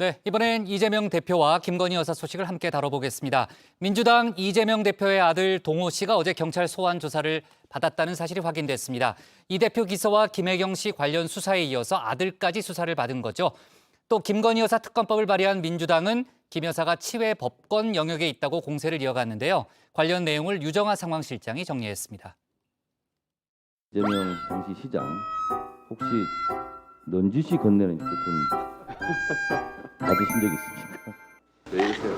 네, 이번엔 이재명 대표와 김건희 여사 소식을 함께 다뤄보겠습니다. 민주당 이재명 대표의 아들 동호 씨가 어제 경찰 소환 조사를 받았다는 사실이 확인됐습니다. 이 대표 기소와 김혜경 씨 관련 수사에 이어서 아들까지 수사를 받은 거죠. 또 김건희 여사 특검법을 발의한 민주당은 김 여사가 치외 법권 영역에 있다고 공세를 이어갔는데요. 관련 내용을 유정아 상황실장이 정리했습니다. 이재명 당시 시장 혹시 넌지시 건네는 이렇게 좀 받으신 적 있습니까? 왜 이러세요?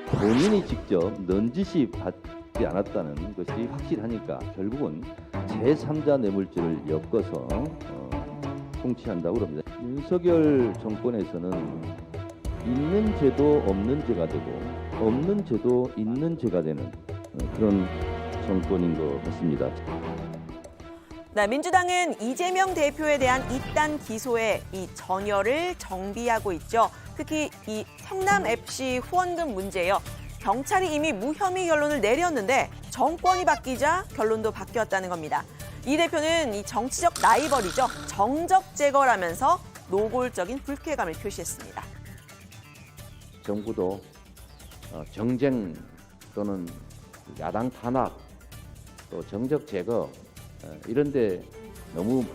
본인이 직접 넌지시 받지 않았다는 것이 확실하니까 결국은 제3자 뇌물죄를 엮어서 통치한다고 합니다. 윤석열 정권에서는 있는 죄도 없는 죄가 되고 없는 죄도 있는 죄가 되는 그런 정권인 것 같습니다. 네, 민주당은 이재명 대표에 대한 이단 기소에 이 전열을 정비하고 있죠. 특히 이 성남FC 후원금 문제요. 경찰이 이미 무혐의 결론을 내렸는데 정권이 바뀌자 결론도 바뀌었다는 겁니다. 이 대표는 이 정치적 라이벌이죠. 정적 제거라면서 노골적인 불쾌감을 표시했습니다. 정부도 정쟁 또는 야당 탄압 또 정적 제거 이런 데 너무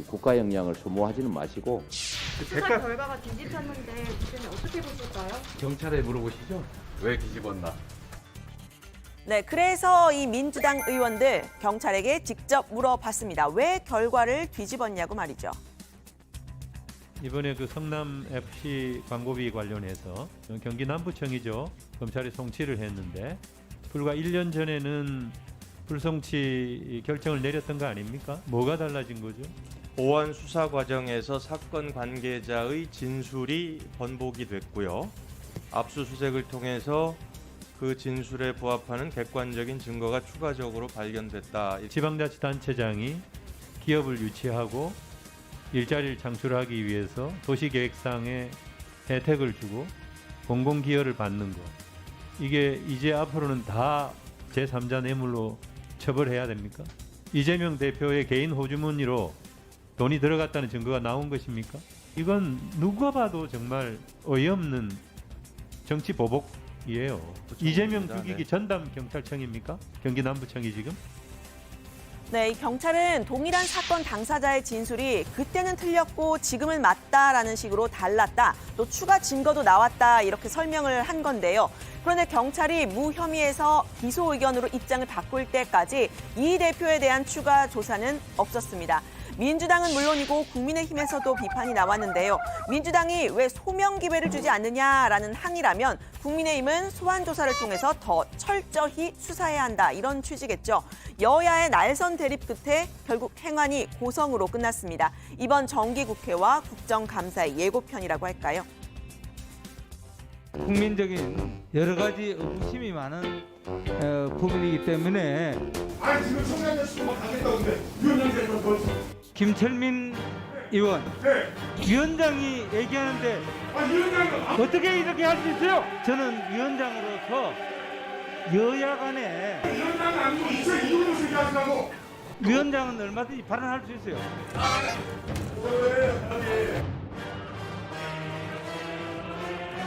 국가 역량을 소모하지는 마시고 수사 결과가 뒤집혔는데 그때는 어떻게 보실까요? 경찰에 물어보시죠. 왜 뒤집었나? 네, 그래서 이 민주당 의원들 경찰에게 직접 물어봤습니다. 왜 결과를 뒤집었냐고 말이죠. 이번에 그 성남 FC 광고비 관련해서 경기 남부청이죠. 검찰이 송치를 했는데 불과 1년 전에는 불송치 결정을 내렸던 거 아닙니까? 뭐가 달라진 거죠? 보안 수사 과정에서 사건 관계자의 진술이 번복이 됐고요. 압수수색을 통해서 그 진술에 부합하는 객관적인 증거가 추가적으로 발견됐다. 지방자치단체장이 기업을 유치하고 일자리를 창출하기 위해서 도시계획상의 혜택을 주고 공공기여를 받는 것. 이게 이제 앞으로는 다 제3자 뇌물로 처벌해야 됩니까? 이재명 대표의 개인 호주머니로 돈이 들어갔다는 증거가 나온 것입니까? 이건 누가 봐도 정말 어이없는 정치 보복이에요. 이재명 죽이기 전담 경찰청입니까? 경기 남부청이 지금? 네, 이 경찰은 동일한 사건 당사자의 진술이 그때는 틀렸고 지금은 맞다라는 식으로 달랐다. 또 추가 증거도 나왔다 이렇게 설명을 한 건데요. 그런데 경찰이 무혐의에서 기소 의견으로 입장을 바꿀 때까지 이 대표에 대한 추가 조사는 없었습니다. 민주당은 물론이고 국민의힘에서도 비판이 나왔는데요. 민주당이 왜 소명 기회를 주지 않느냐라는 항의라면 국민의힘은 소환 조사를 통해서 더 철저히 수사해야 한다 이런 취지겠죠. 여야의 날선 대립 끝에 결국 행안위 고성으로 끝났습니다. 이번 정기국회와 국정감사의 예고편이라고 할까요? 국민적인 여러 가지 의구심이 많은 부분이기 때문에 지금 청량제 수만 가겠다는데 위원장께서 벌써 김철민 의원 위원장이 얘기하는데 위원장은 어떻게 이렇게 할 수 있어요? 저는 위원장으로서 여야 간에 위원장은 아니고 이제 이동식 얘기하시라고. 위원장은 얼마든지 발언할 수 있어요.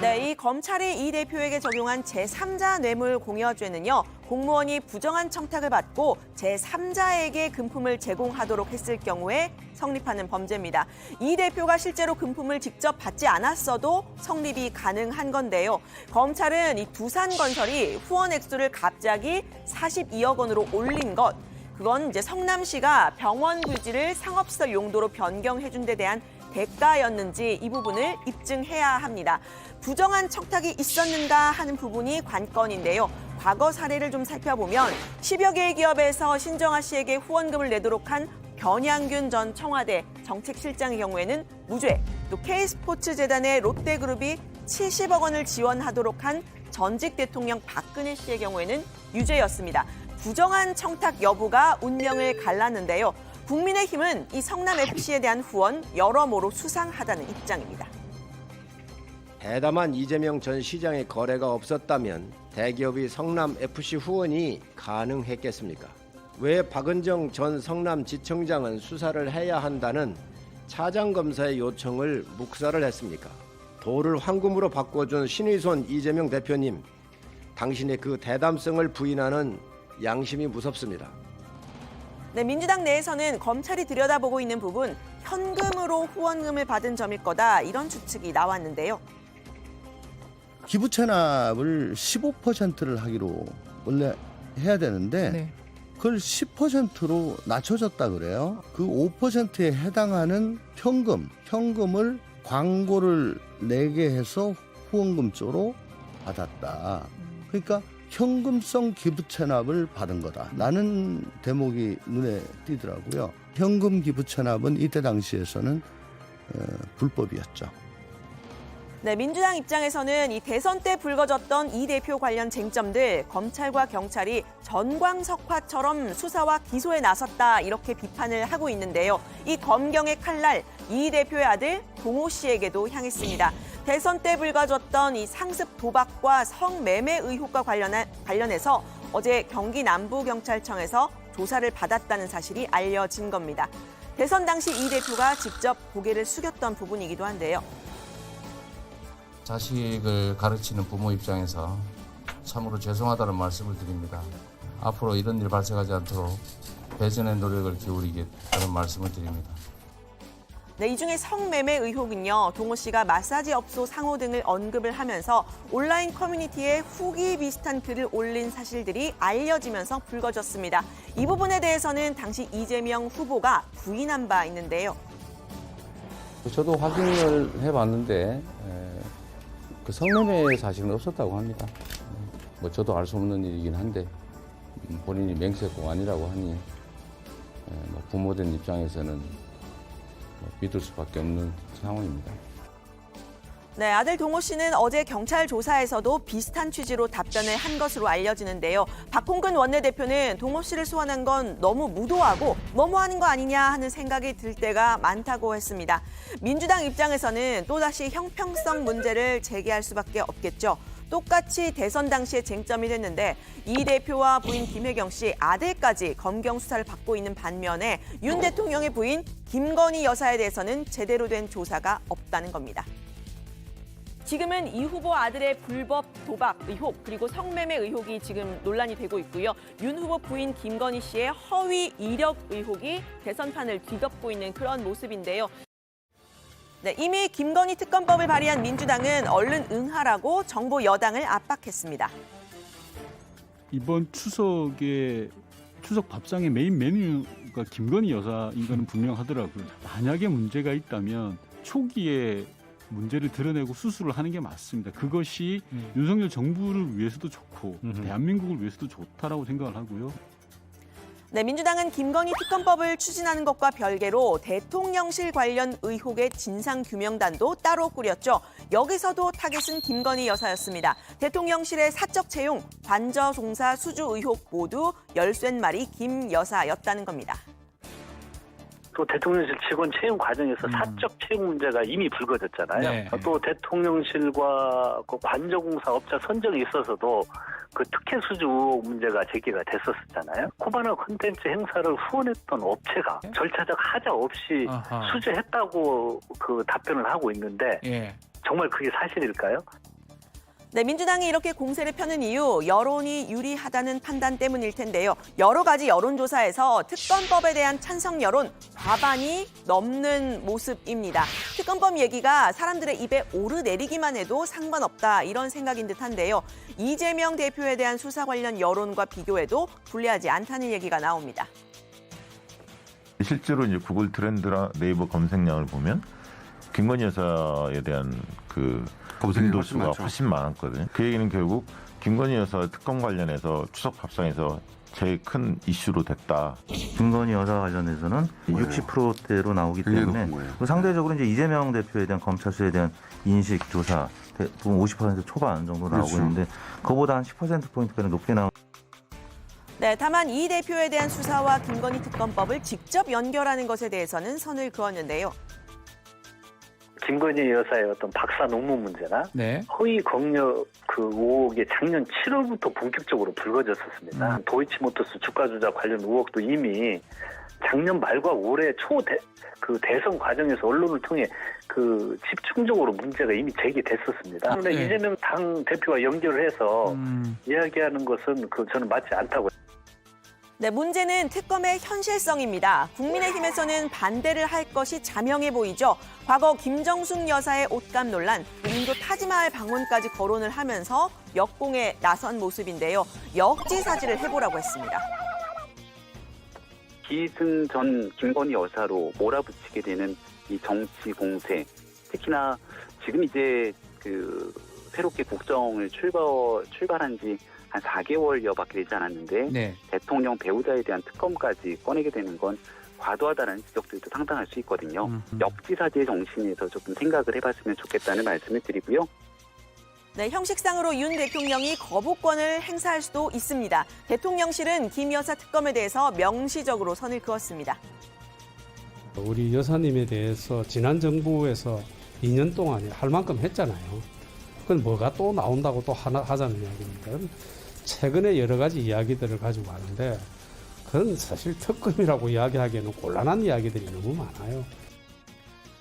네, 이 검찰이 이 대표에게 적용한 제3자 뇌물 공여죄는요. 공무원이 부정한 청탁을 받고 제3자에게 금품을 제공하도록 했을 경우에 성립하는 범죄입니다. 이 대표가 실제로 금품을 직접 받지 않았어도 성립이 가능한 건데요. 검찰은 이 두산건설이 후원 액수를 갑자기 42억 원으로 올린 것, 그건 이제 성남시가 병원 부지를 상업시설 용도로 변경해준 데 대한 대가였는지 이 부분을 입증해야 합니다. 부정한 청탁이 있었는가 하는 부분이 관건인데요. 과거 사례를 좀 살펴보면 10여 개의 기업에서 신정아 씨에게 후원금을 내도록 한 변양균 전 청와대 정책실장의 경우에는 무죄, 또 K스포츠재단의 롯데그룹이 70억 원을 지원하도록 한 전직 대통령 박근혜 씨의 경우에는 유죄였습니다. 부정한 청탁 여부가 운명을 갈랐는데요. 국민의힘은 이 성남FC에 대한 후원 여러모로 수상하다는 입장입니다. 대담한 이재명 전 시장의 거래가 없었다면 대기업이 성남FC 후원이 가능했겠습니까? 왜 박은정 전 성남지청장은 수사를 해야 한다는 차장 검사의 요청을 묵살을 했습니까? 도를 황금으로 바꿔준 신의손 이재명 대표님, 당신의 그 대담성을 부인하는 양심이 무섭습니다. 네, 민주당 내에서는 검찰이 들여다보고 있는 부분 현금으로 후원금을 받은 점일 거다 이런 추측이 나왔는데요. 기부 체납을 15%를 하기로 원래 해야 되는데 그걸 10%로 낮춰졌다 그래요. 그 5%에 해당하는 현금을 광고를 내게 해서 후원금 쪽으로 받았다. 그러니까 현금성 기부 체납을 받은 거다라는 대목이 눈에 띄더라고요. 현금 기부 체납은 이때 당시에서는 불법이었죠. 네, 민주당 입장에서는 이 대선 때 불거졌던 이 대표 관련 쟁점들 검찰과 경찰이 전광석화처럼 수사와 기소에 나섰다 이렇게 비판을 하고 있는데요. 이 검경의 칼날 이 대표의 아들 동호 씨에게도 향했습니다. 대선 때 불거졌던 이 상습 도박과 성매매 의혹과 관련해서 어제 경기 남부경찰청에서 조사를 받았다는 사실이 알려진 겁니다. 대선 당시 이 대표가 직접 고개를 숙였던 부분이기도 한데요. 자식을 가르치는 부모 입장에서 참으로 죄송하다는 말씀을 드립니다. 앞으로 이런 일 발생하지 않도록 배전의 노력을 기울이겠다는 말씀을 드립니다. 네, 이 중에 성매매 의혹은요. 동호 씨가 마사지 업소 상호 등을 언급을 하면서 온라인 커뮤니티에 후기 비슷한 글을 올린 사실들이 알려지면서 불거졌습니다. 이 부분에 대해서는 당시 이재명 후보가 부인한 바 있는데요. 저도 확인을 해봤는데 그 성매매 사실은 없었다고 합니다. 뭐 저도 알 수 없는 일이긴 한데 본인이 맹세공안이라고 하니 부모된 입장에서는 믿을 수밖에 없는 상황입니다. 네, 아들 동호 씨는 어제 경찰 조사에서도 비슷한 취지로 답변을 한 것으로 알려지는데요. 박홍근 원내대표는 동호 씨를 소환한 건 너무 무도하고 너무하는 거 아니냐 하는 생각이 들 때가 많다고 했습니다. 민주당 입장에서는 또다시 형평성 문제를 제기할 수밖에 없겠죠. 똑같이 대선 당시에 쟁점이 됐는데 이 대표와 부인 김혜경 씨 아들까지 검경 수사를 받고 있는 반면에 윤 대통령의 부인 김건희 여사에 대해서는 제대로 된 조사가 없다는 겁니다. 지금은 이 후보 아들의 불법 도박 의혹 그리고 성매매 의혹이 지금 논란이 되고 있고요. 윤 후보 부인 김건희 씨의 허위 이력 의혹이 대선판을 뒤덮고 있는 그런 모습인데요. 네, 이미 김건희 특검법을 발의한 민주당은 얼른 응하라고 정부 여당을 압박했습니다. 이번 추석에 추석 밥상의 메인 메뉴가 김건희 여사인 거는 분명하더라고요. 만약에 문제가 있다면 초기에 문제를 드러내고 수술을 하는 게 맞습니다. 그것이 윤석열 정부를 위해서도 좋고 대한민국을 위해서도 좋다라고 생각을 하고요. 네, 민주당은 김건희 특검법을 추진하는 것과 별개로 대통령실 관련 의혹의 진상규명단도 따로 꾸렸죠. 여기서도 타겟은 김건희 여사였습니다. 대통령실의 사적 채용, 관저 종사 수주 의혹 모두 열쇠말이 김 여사였다는 겁니다. 또 대통령실 직원 채용 과정에서 사적 채용 문제가 이미 불거졌잖아요. 네. 또 대통령실과 그 관저공사 업자 선정에 있어서도 그 특혜 수주 문제가 제기가 됐었잖아요. 코바나 콘텐츠 행사를 후원했던 업체가 절차적 하자 없이 수주했다고 그 답변을 하고 있는데 정말 그게 사실일까요? 네, 민주당이 이렇게 공세를 펴는 이유 여론이 유리하다는 판단 때문일 텐데요. 여러 가지 여론조사에서 특검법에 대한 찬성 여론 과반이 넘는 모습입니다. 특검법 얘기가 사람들의 입에 오르내리기만 해도 상관없다 이런 생각인 듯한데요. 이재명 대표에 대한 수사 관련 여론과 비교해도 불리하지 않다는 얘기가 나옵니다. 실제로 이제 구글 트렌드나 네이버 검색량을 보면 김건희 여사에 대한 그 검색도수가 훨씬 많았거든요. 그 얘기는 결국 김건희 여사 특검 관련해서 추석 밥상에서 제일 큰 이슈로 됐다. 김건희 여사 관련해서는 60%대로 나오기 때문에 상대적으로 이제 이재명 대표에 대한 검찰 수사에 대한 인식 조사 대부분 50% 초반 정도 나오고 있는데 그보다 한 10%포인트까지 높게 나오고. 네, 다만 이 대표에 대한 수사와 김건희 특검법을 직접 연결하는 것에 대해서는 선을 그었는데요. 김건희 여사의 어떤 박사 논문 문제나 허위 경력 그 의혹이 작년 7월부터 본격적으로 불거졌었습니다. 도이치모터스 주가 조작 관련 의혹도 이미 작년 말과 올해 그 대선 과정에서 언론을 통해 그 집중적으로 문제가 이미 제기됐었습니다. 그런데 네. 이재명 당 대표와 연결을 해서 이야기하는 것은 저는 맞지 않다고. 네, 문제는 특검의 현실성입니다. 국민의힘에서는 반대를 할 것이 자명해 보이죠. 과거 김정숙 여사의 옷감 논란, 인도 타지마할 방문까지 거론을 하면서 역공에 나선 모습인데요. 역지사지를 해보라고 했습니다. 기승 전 김건희 여사로 몰아붙이게 되는 이 정치 공세, 특히나 지금 이제 그 새롭게 국정을 출발한 지 한 4개월여밖에 되지 않았는데 네. 대통령 배우자에 대한 특검까지 꺼내게 되는 건 과도하다는 지적들도 상당할 수 있거든요. 역지사지의 정신에서 조금 생각을 해봤으면 좋겠다는 말씀을 드리고요. 네, 형식상으로 윤 대통령이 거부권을 행사할 수도 있습니다. 대통령실은 김 여사 특검에 대해서 명시적으로 선을 그었습니다. 우리 여사님에 대해서 지난 정부에서 2년 동안 할 만큼 했잖아요. 그건 뭐가 또 나온다고 또 하자는 이야기입니까? 최근에 여러 가지 이야기들을 가지고 가는데 그건 사실 특검이라고 이야기하기에는 곤란한 이야기들이 너무 많아요.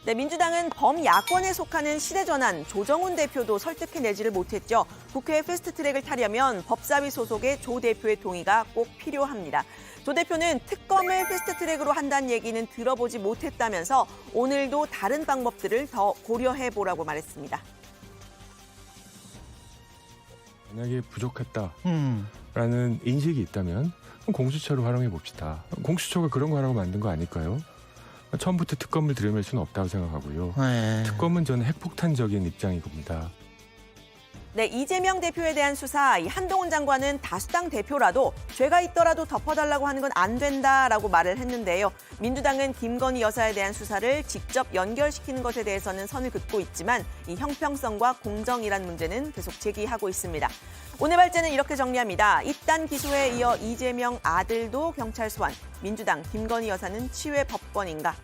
네, 민주당은 범야권에 속하는 시대전환 조정훈 대표도 설득해내지를 못했죠. 국회 패스트트랙을 타려면 법사위 소속의 조 대표의 동의가 꼭 필요합니다. 조 대표는 특검을 패스트트랙으로 한다는 얘기는 들어보지 못했다면서 오늘도 다른 방법들을 더 고려해보라고 말했습니다. 만약에 부족했다라는 인식이 있다면 공수처를 활용해 봅시다. 공수처가 그런 거 하라고 만든 거 아닐까요? 처음부터 특검을 들여밀 수는 없다고 생각하고요. 특검은 저는 핵폭탄적인 입장이 겁니다. 네, 이재명 대표에 대한 수사, 한동훈 장관은 다수당 대표라도 죄가 있더라도 덮어달라고 하는 건 안 된다라고 말을 했는데요. 민주당은 김건희 여사에 대한 수사를 직접 연결시키는 것에 대해서는 선을 긋고 있지만 이 형평성과 공정이란 문제는 계속 제기하고 있습니다. 오늘 발제는 이렇게 정리합니다. 잇단 기소에 이어 이재명 아들도 경찰 소환, 민주당 김건희 여사는 치외 법권인가?